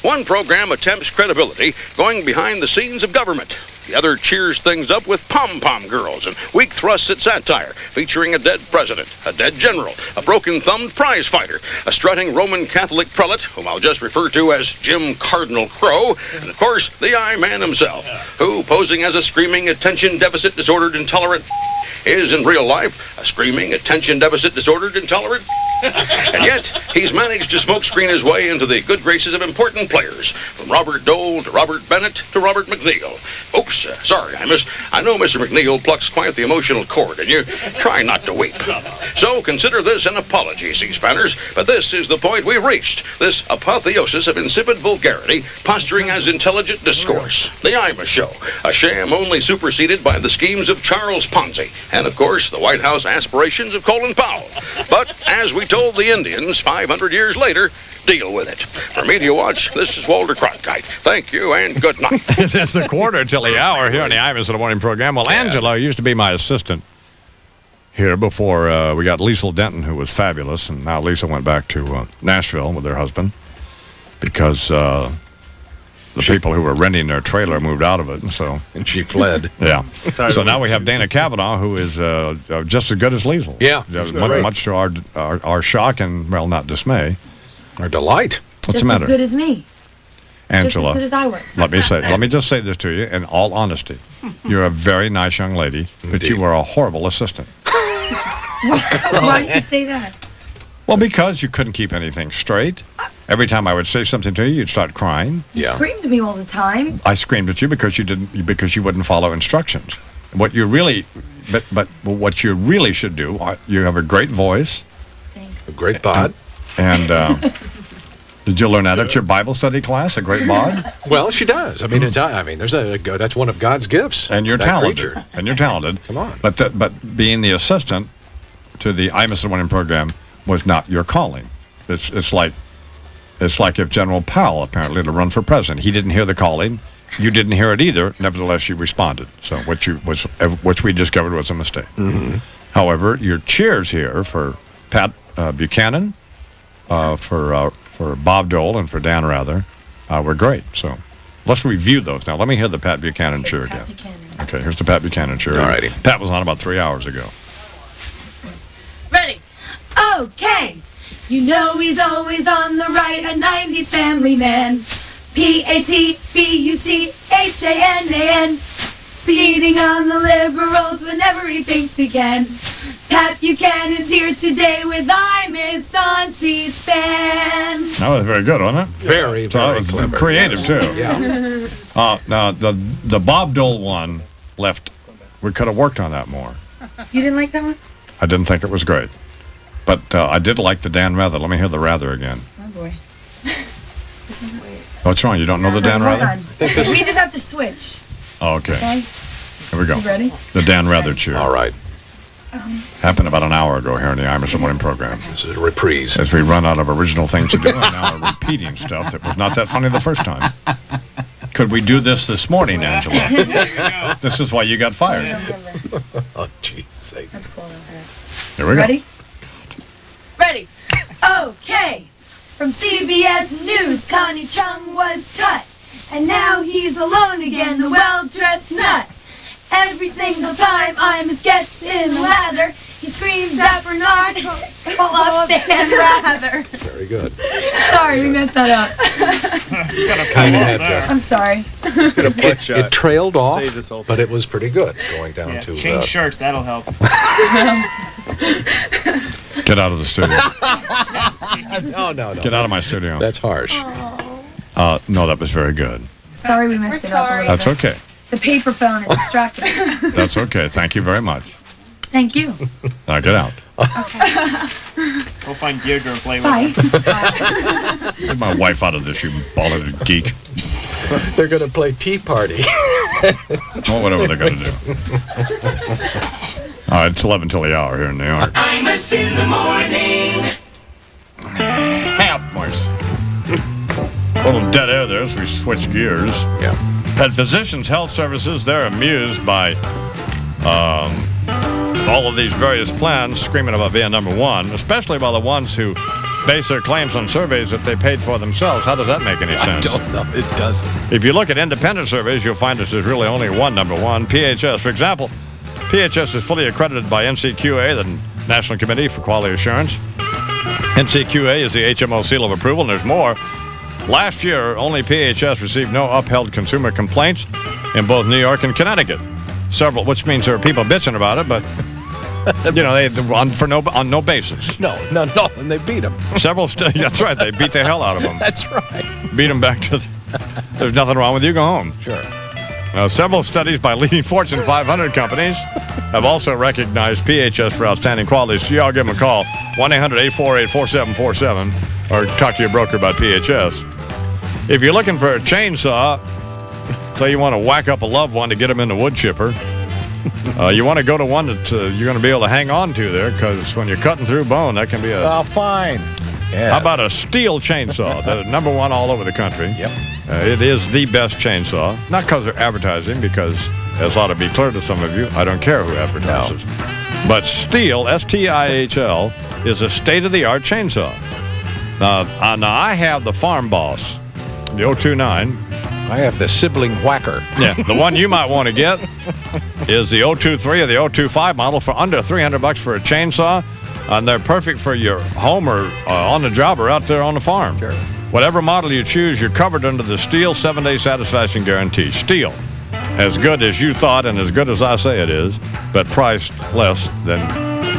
One program attempts credibility, going behind the scenes of government. The other cheers things up with pom-pom girls and weak thrusts at satire, featuring a dead president, a dead general, a broken-thumbed prize fighter, a strutting Roman Catholic prelate, whom I'll just refer to as Jim Cardinal Crow, and, of course, the I-Man himself, who, posing as a screaming, attention-deficit disordered intolerant, is in real life a screaming, attention-deficit disordered intolerant. And yet, he's managed to smokescreen his way into the good graces of important players, from Robert Dole to Robert Bennett to Robert McNeil. Oops, sorry, Imus. I know Mr. McNeil plucks quite the emotional cord, and you try not to weep. So consider this an apology, C-SPANers, but this is the point we've reached, this apotheosis of insipid vulgarity, posturing as intelligent discourse. The Imus Show, a sham only superseded by the schemes of Charles Ponzi, and, of course, the White House aspirations of Colin Powell. But, as we told the Indians 500 years later, deal with it. For Media Watch, this is Walter Cronkite. Thank you and good night. It's a quarter till the hour here on the Imus in the Morning program. Well, Angela used to be my assistant here before we got Liesl Denton, who was fabulous, and now Lisa went back to Nashville with her husband because the people who were renting their trailer moved out of it, and she fled. Yeah. So now we have Dana Kavanaugh, who is just as good as Liesl. Yeah. Much to our shock and, well, not dismay. Our delight. What's the matter? Just as good as me. Angela, just as good as I was. let me just say this to you in all honesty. You're a very nice young lady, but you were a horrible assistant. Why did you say that? Well, because you couldn't keep anything straight. Every time I would say something to you, you'd start crying. You screamed at me all the time. I screamed at you because you wouldn't follow instructions. What you really should do, you have a great voice. Thanks. A great bod. And did you learn that at your Bible study class? A great bod? Well, she does. I mean, that's one of God's gifts. And you're talented. And you're talented. Come on. But being the assistant to the Imus in the Morning program was not your calling. It's like if General Powell apparently to run for president. He didn't hear the calling. You didn't hear it either. Nevertheless, you responded. So which we discovered was a mistake. Mm-hmm. However, your cheers here for Pat Buchanan, for Bob Dole, and for Dan Rather were great. So let's review those now. Let me hear the Pat Buchanan cheer again. Okay, here's the Pat Buchanan cheer. All righty. Pat was on about 3 hours ago. Ready? Okay. You know he's always on the right, a 90s family man. P-A-T-B-U-C-H-A-N-A-N. Beating on the liberals whenever he thinks he can. Pat Buchanan's here today with Imus on C-SPAN. That was very good, wasn't it? Very, very clever. Creative, too. Yeah. Now, the Bob Dole one left. We could have worked on that more. You didn't like that one? I didn't think it was great. But I did like the Dan Rather. Let me hear the Rather again. Oh, boy. What's wrong? You don't know the Dan Rather? Hold on. We just have to switch. Oh, okay. Okay? Here we go. You ready? The Dan Rather cheer. All right. Happened about an hour ago here in the Imus in the Morning program. This is a reprise. As we run out of original things to do, and now we're repeating stuff that was not that funny the first time. Could we do this morning, Angela? This is why you got fired. Oh, jeez sake. That's cool. Here we go. Ready? Ready. Okay. From CBS News, Connie Chung was cut. And now he's alone again, the well-dressed nut. Every single time Imus gets in the lather, he screams at Bernard, fall off Dan Rather. Very good. Sorry, we messed that up. Kind of had that. I'm sorry. It trailed off, but it was pretty good going down to... Change shirts, that'll help. Get out of the studio. No. Get out of my studio. That's harsh. No, that was very good. Sorry we messed it up. That's okay. The paper fell and it distracted me. That's okay. Thank you very much. Thank you. Now get out. Go find Deirdre and play Bye. with her. Get my wife out of this, you bald-headed geek. They're going to play Tea Party. Well, whatever they're going to do. All right, it's 11 till the hour here in New York. Imus in the morning. Help, boys. A little dead air there as we switch gears. Yeah. At Physicians Health Services, they're amused by all of these various plans screaming about being number one, especially by the ones who base their claims on surveys that they paid for themselves. How does that make any sense? I don't know. It doesn't. If you look at independent surveys, you'll find that there's really only one number one, PHS. For example, PHS is fully accredited by NCQA, the National Committee for Quality Assurance. NCQA is the HMO seal of approval, and there's more. Last year, only PHS received no upheld consumer complaints in both New York and Connecticut. Several, which means there are people bitching about it, but you know, they on no basis. No, and they beat them. That's right, they beat the hell out of them. That's right. Beat them back to. There's nothing wrong with you. Go home. Sure. Several studies by leading Fortune 500 companies have also recognized PHS for outstanding quality. So y'all give them a call, 1-800-848-4747, or talk to your broker about PHS. If you're looking for a chainsaw, say you want to whack up a loved one to get them in the wood chipper, you want to go to one that you're going to be able to hang on to there, because when you're cutting through bone, that can be a... Oh, fine. Yeah. How about a steel chainsaw? The number one all over the country. Yep. It is the best chainsaw. Not because they're advertising, because, as ought to be clear to some of you, I don't care who advertises. No. But Stihl, S-T-I-H-L, is a state-of-the-art chainsaw. Now, I have the Farm Boss, the 029. I have the Sibling Whacker. Yeah, the one you might want to get is the 023 or the 025 model for under $300 for a chainsaw. And they're perfect for your home or on the job or out there on the farm. Sure. Whatever model you choose, you're covered under the Stihl 7-day satisfaction guarantee. Stihl, as good as you thought and as good as I say it is, but priced less than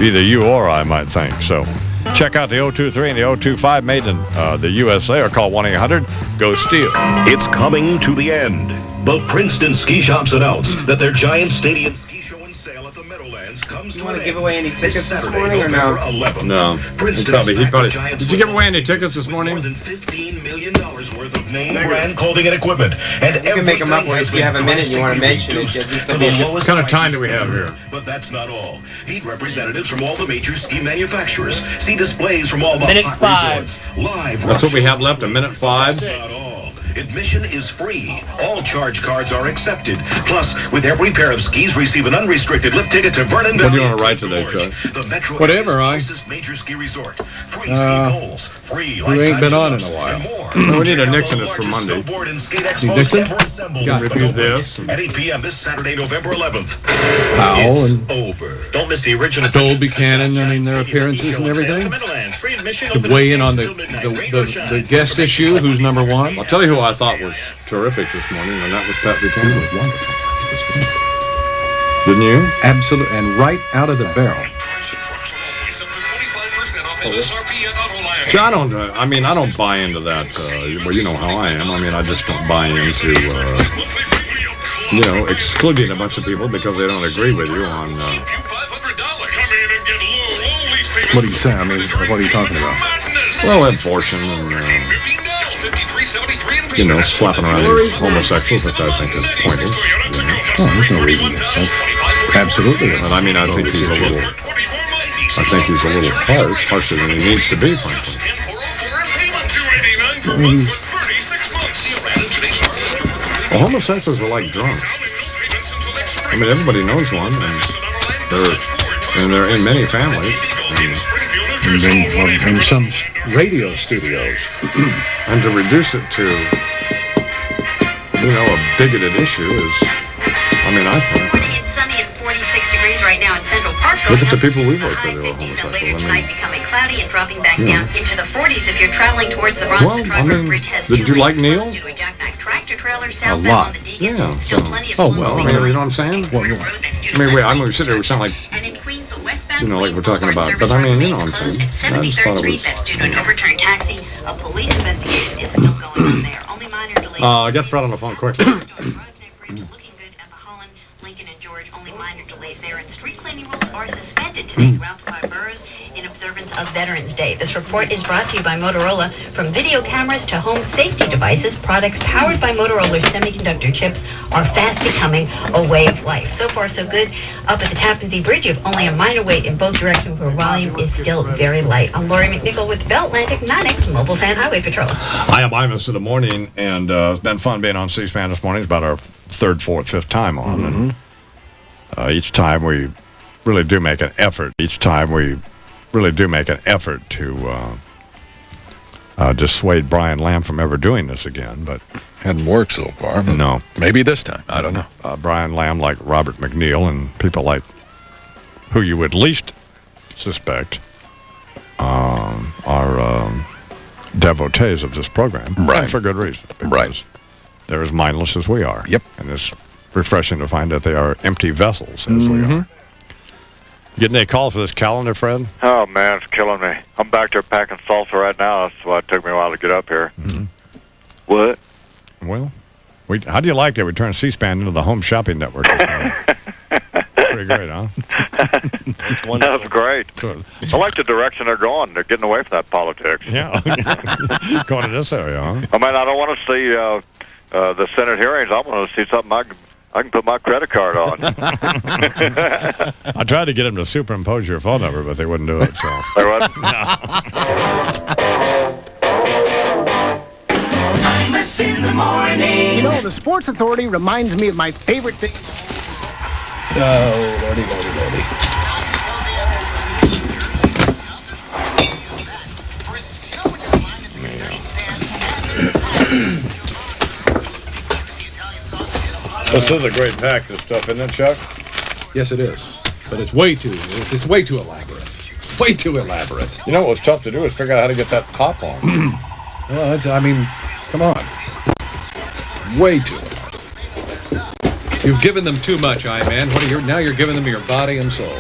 either you or I might think. So check out the 023 and the 025 made in the USA, or call 1-800-GO-STIHL. It's coming to the end. The Princeton Ski Shops announce that their giant stadium ski show and sale at the Meadowlands comes to an end. You want to give away any tickets this morning or no? 11th. No. He probably. Did you give away any tickets this morning? More than $15 million worth of name brand clothing and equipment. And you can make them up if you have a minute and you want to mention it. What kind of time do we have here? But that's not all. Meet representatives from all the major ski manufacturers. See displays from all the hot resorts. Live. That's what we have left, a minute 5. That's not all. Admission is free. All charge cards are accepted. Plus, with every pair of skis, receive an unrestricted lift ticket to Vernon Valley. What do you want to write today, Chuck? The Metro Whatever, I. major ski resort. Free ski goals. Free you ain't been on in a while. We need a Nixon this for Monday. Need Nixon? Got to review this. At 8 p.m. this Saturday, November 11th. Powell and over. Don't miss the original. Dolby Cannon, I mean, their appearances and everything. To weigh in on the guest issue, who's number one. I'll tell you who I thought was terrific this morning, and that was Pat Buchanan. It was wonderful. Didn't you? Absolutely, and right out of the barrel. See, I don't buy into that. Well, you know how I am. I mean, I just don't buy into, excluding a bunch of people because they don't agree with you on. What do you say? I mean, what are you talking about? Well, abortion and, slapping around these homosexuals, which I think is pointless. Oh, there's no reason. That's absolutely. And I mean, I think he's a little harsh, harsher than he needs to be, frankly. Well, homosexuals are like drunks. I mean, everybody knows one, and they're in many families. And in some radio studios. And to reduce it to, a bigoted issue is, I think. It's sunny and 46 degrees right now in Central Park. Look at the people we work with who are homosexual. Later tonight becoming cloudy and dropping back down into the 40s if you're traveling towards the Bronx. The Tri-River Bridge has did you like Neil? Due to a jackknife tractor trailer A southbound lot. on the Deacon. Yeah. Still plenty of You know what I'm saying? I'm going to sit there and sound like, like we're talking about, but I mean, you know what I'm saying. At 73rd Street, that's due to an overturned taxi. A police investigation is still going on there. Only minor delays. Get Fred on the phone quickly. Looking good at the Holland, Lincoln, and George. Only minor delays there, and street cleaning rules are suspended today throughout the 5 boroughs in observance of Veterans Day. This report is brought to you by Motorola. From video cameras to home safety devices, products powered by Motorola's semiconductor chips are fast becoming a way of life. So far, so good. Up at the Tappan Zee Bridge, you have only a minor wait in both directions where volume is still very light. I'm Lori McNichol with Bell Atlantic 9X Mobile Fan Highway Patrol. I am Imus in the morning, and it's been fun being on C-SPAN this morning. It's about our 3rd, 4th, 5th time on. Mm-hmm. And each time we really do make an effort. To dissuade Brian Lamb from ever doing this again, but hadn't worked so far. But no, maybe this time. I don't know. Brian Lamb, like Robert McNeil and people like who you would least suspect are devotees of this program, right? And for good reason, because right. they're as mindless as we are. Yep. And it's refreshing to find that they are empty vessels as we are. Getting a call for this calendar, Fred? Oh, man, it's killing me. I'm back there packing salsa right now. That's why it took me a while to get up here. Mm-hmm. What? Well, how do you like that we turned C-SPAN into the home shopping network? Pretty great, huh? That's great. I like the direction they're going. They're getting away from that politics. Yeah. Going to this area, huh? I mean, I don't want to see the Senate hearings. I want to see something I can put my credit card on. I tried to get them to superimpose your phone number, but they wouldn't do it. So. They wouldn't? Imus in the morning. You know, the Sports Authority reminds me of my favorite thing. Oh, lordy, lordy, lordy. This is a great pack, this stuff, isn't it, Chuck? Yes, it is. But it's way too elaborate. Way too elaborate. You know what was tough to do is figure out how to get that top on. Well, come on. Way too elaborate. You've given them too much, I-Man. Now you're giving them your body and soul.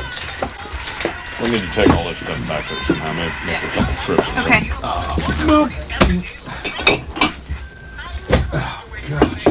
We need to take all this stuff back there somehow. Maybe make a couple trips. Okay. Oh, gosh.